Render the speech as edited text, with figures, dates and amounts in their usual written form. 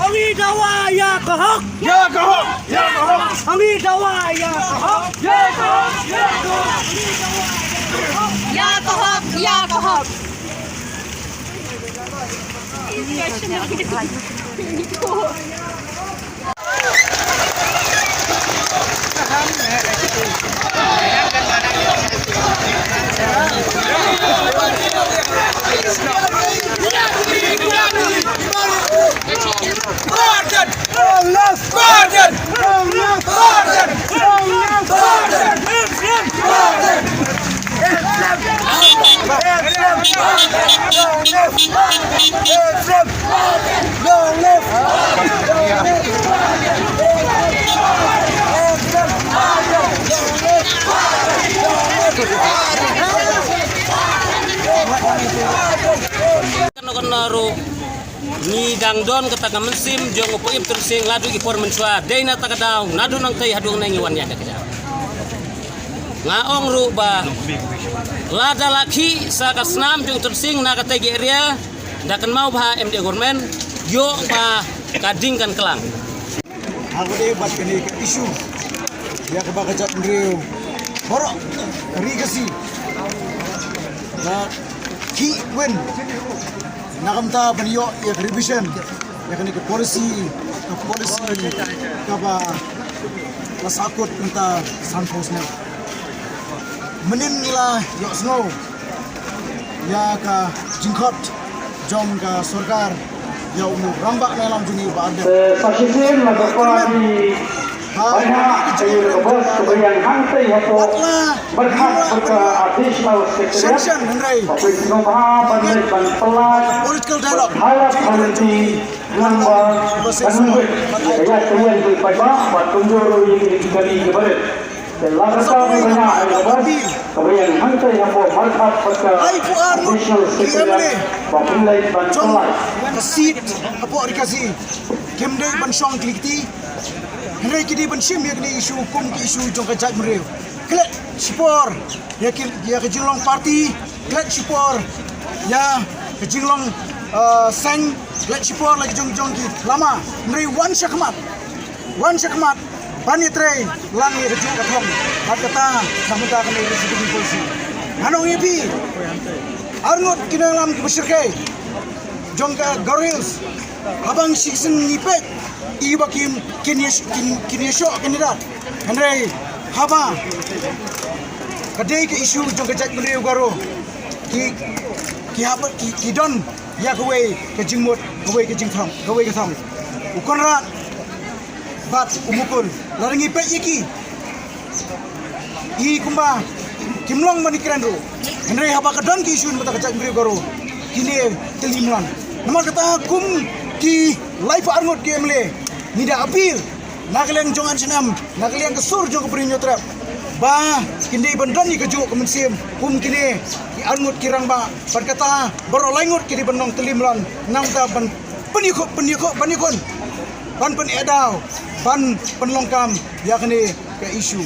Hangidawa ya kahok, Ya kahok, ya kahok, hangidawa ya kahok, ya kahok, ya kahok. Ya kahok, ya kahok. Pardon! Pardon! Naru ni dangdon kata kamensim jong upo im tersing ladu ipor mensua deina takadaw nadu nang tay hadung nang iwan yada kaya ngaong ruba lada laki sa kasnam jong tersing na kategi area dakan mau bah MD government yo pa kadingkan kelang aku deh buat kini ke isu ya ke bakajat ngriu borok rigasi na ki wen nakamta baniyo ya revision ya kini ke policy kapa masakutenta sanfosnya meninla yo snow ya ka jingkot jom ka सरकार ya umur rambak melam juni baada Sasisir magpapalagi banyak dari kebos kebayang hantai atau berhak berka-additional section sekretariat Henry Topik Nubha Bandit dan Pelat political dialogue Halap Komiti Nambah dan Nubit Ayat kalian berpajak buat tunjur yang dikali kebarat dan lakasa banyak kebos kebayang hantai atau berhak berka-additional sekretariat Papilai dan Jom Pelat seat apa dikasih kemdai bansong klikti Henry kini bansim ya kini isu hukum ki isu jong kajat mereu klet sipor ya ke jinglong parti klet sipor ya ke jinglong seng klet sipor lagi jong ki lama Henry wan syakmat panitre langi rejuk kathom hat kata samuta kene residu polisi hanong epi arngot kinalam ki besyirkai jongka gorils habang siksen nipet ibakim kinyesho kandidat Henry haba kadai ke isu jongka jat menriu garo ki habat ki don ya kowe ke jingmut kowe ke jingtham kowe ke tham ukonrat bat umukul larangi pet yiki i kumba kimlong manikiran ro Henry haba kadon ki isu mata jat menriu garo kini telimlan nama kata kum ki life arngot ke emle nida apil nakaliang jongan senam nakaliang kesur jong ke perinyo trap ba kini bendan ni kejuk kemensim kum kini ki arngot kirang ba berkata baro laingot kini benong telimlan nang ta ban penikut ban pen edau ban penlongkam ya kini ke isu